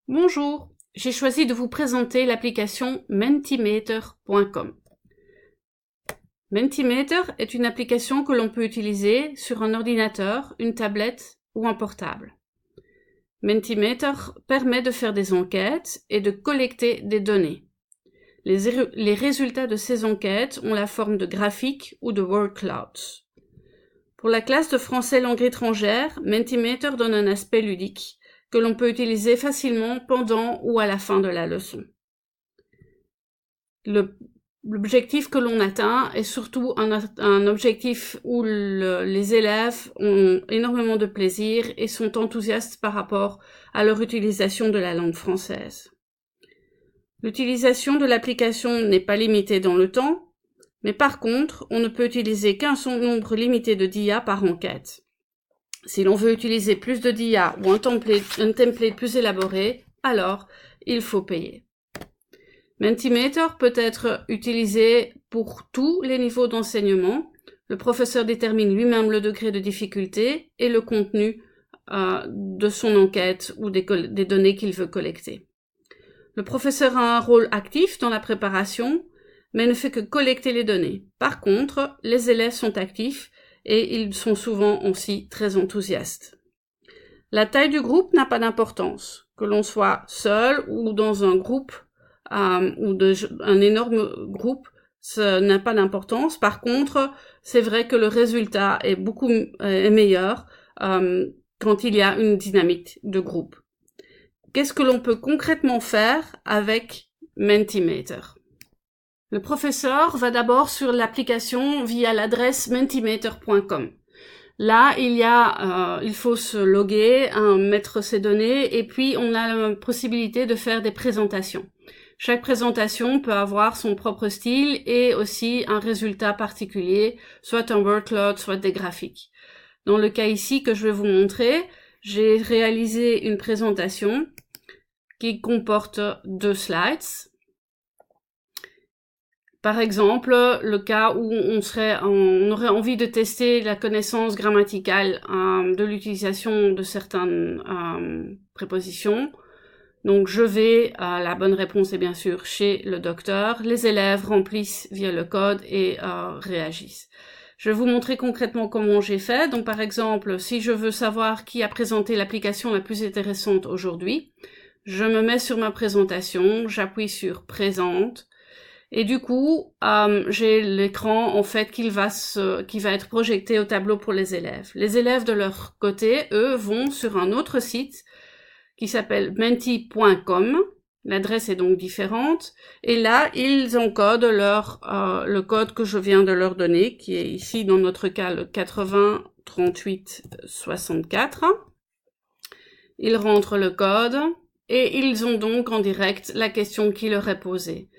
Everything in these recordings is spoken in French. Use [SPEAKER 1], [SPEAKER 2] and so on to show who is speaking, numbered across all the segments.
[SPEAKER 1] Bonjour, j'ai choisi de vous présenter l'application Mentimeter.com. Mentimeter est une application que l'on peut utiliser sur un ordinateur, une tablette ou un portable. Mentimeter permet de faire des enquêtes et de collecter des données. Les résultats de ces enquêtes ont la forme de graphiques ou de word clouds. Pour la classe de français langue étrangère, Mentimeter donne un aspect ludique que l'on peut utiliser facilement pendant ou à la fin de la leçon. L'objectif que l'on atteint est surtout un objectif où les élèves ont énormément de plaisir et sont enthousiastes par rapport à leur utilisation de la langue française. L'utilisation de l'application n'est pas limitée dans le temps, mais par contre, on ne peut utiliser qu'un nombre limité de DIA par enquête. Si l'on veut utiliser plus de DIA ou un template plus élaboré, alors il faut payer. Mentimeter peut être utilisé pour tous les niveaux d'enseignement. Le professeur détermine lui-même le degré de difficulté et le contenu de son enquête ou des données qu'il veut collecter. Le professeur a un rôle actif dans la préparation, mais ne fait que collecter les données. Par contre, les élèves sont actifs et ils sont souvent aussi très enthousiastes. La taille du groupe n'a pas d'importance, que l'on soit seul ou dans un groupe ou un énorme groupe, ça n'a pas d'importance. Par contre, c'est vrai que le résultat est meilleur quand il y a une dynamique de groupe. Qu'est-ce que l'on peut concrètement faire avec Mentimeter ? Le professeur va d'abord sur l'application via l'adresse mentimeter.com. Là, il faut se loguer, mettre ses données, et puis on a la possibilité de faire des présentations. Chaque présentation peut avoir son propre style et aussi un résultat particulier, soit un word cloud, soit des graphiques. Dans le cas ici que je vais vous montrer, j'ai réalisé une présentation qui comporte 2 slides. Par exemple, le cas où on aurait envie de tester la connaissance grammaticale de l'utilisation de certaines prépositions. Donc, la bonne réponse est bien sûr chez le docteur. Les élèves remplissent via le code et réagissent. Je vais vous montrer concrètement comment j'ai fait. Donc, par exemple, si je veux savoir qui a présenté l'application la plus intéressante aujourd'hui, je me mets sur ma présentation, j'appuie sur « Présente ». Et du coup, j'ai l'écran en fait qui va être projeté au tableau pour les élèves. Les élèves de leur côté, eux, vont sur un autre site qui s'appelle menti.com. L'adresse est donc différente. Et là, ils encodent le code que je viens de leur donner, qui est ici dans notre cas le 80 38 64. Ils rentrent le code et ils ont donc en direct la question qui leur est posée.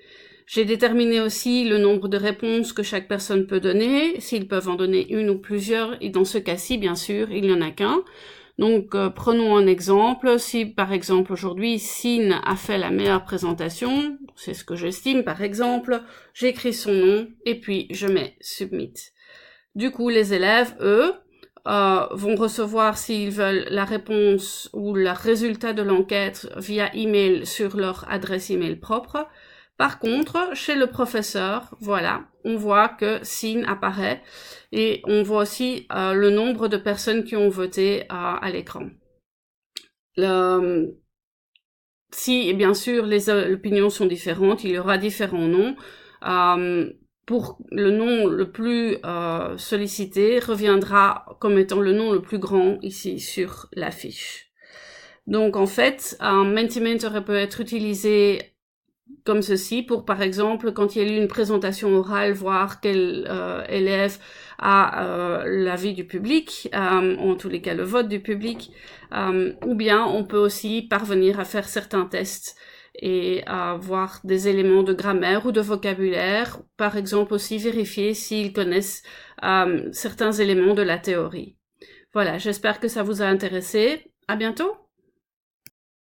[SPEAKER 1] J'ai déterminé aussi le nombre de réponses que chaque personne peut donner, s'ils peuvent en donner une ou plusieurs, et dans ce cas-ci, bien sûr, il n'y en a qu'un. Donc, prenons un exemple. Si, par exemple, aujourd'hui, Sine a fait la meilleure présentation, c'est ce que j'estime, par exemple, j'écris son nom, et puis je mets « Submit ». Du coup, les élèves, eux, vont recevoir, s'ils veulent, la réponse ou le résultat de l'enquête via email sur leur adresse email propre. Par contre, chez le professeur, voilà, on voit que Sine apparaît et on voit aussi le nombre de personnes qui ont voté à l'écran. Si, bien sûr, les opinions sont différentes, il y aura différents noms. Pour le nom le plus sollicité reviendra comme étant le nom le plus grand ici sur la fiche. Donc, en fait, Mentimeter peut être utilisé comme ceci, pour par exemple, quand il y a eu une présentation orale, voir quel élève a l'avis du public, en tous les cas le vote du public, ou bien on peut aussi parvenir à faire certains tests et à voir des éléments de grammaire ou de vocabulaire, par exemple aussi vérifier s'ils connaissent certains éléments de la théorie. Voilà, j'espère que ça vous a intéressé. À bientôt!